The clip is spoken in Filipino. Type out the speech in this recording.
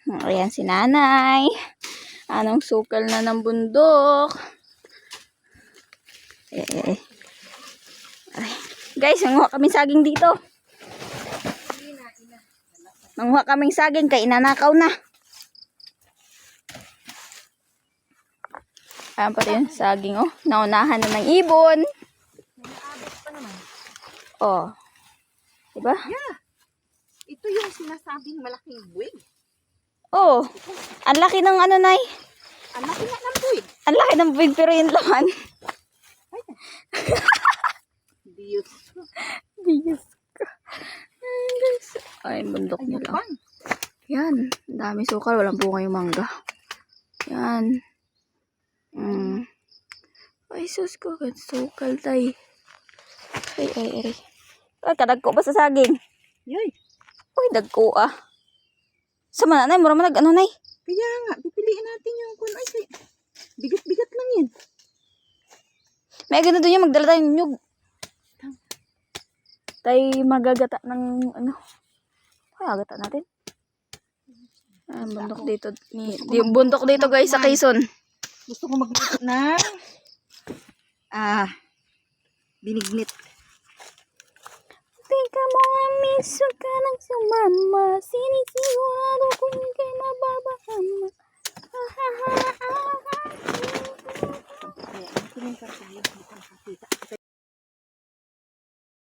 Ayan si nanay. Anong sukal na ng bundok. Ay. Guys, manguha kaming saging dito. Manguha kaming saging kay inanakaw na. Ayan pa rin saging, oh. Naunahan na ng ibon. Nag-aabot pa naman. Oh. Diba? Yeah. Ito yung sinasabing malaking buwig. Oh. Ang laki ng ano, Nay. Ang laki nga ng buwig. Ang laki ng big pero yung laman. Diyos. Diyos ko. Ay, guys. Ay, bundok nila. Yan. Ang dami sukal. Walang bunga yung mangga. Yan. Ay, sus ko. Sukal, tay. Ay. Ay, kadagko ba sa saging? Yoy. Uy, dagko ah. Sama na, Nay. Mura man ano, Nay. Kaya nga, pipiliin natin yung kun. Ay, bigat-bigat lang yan. May ganun doon yung magdala tayong nyug. Tayo magagata ng ano. Ay, agata natin. Bundok dito. Bundok dito guys sa Quezon. Gusto ko magluto ng binignit. Tika mo ang miso ka ng sumama. Sinisiwa.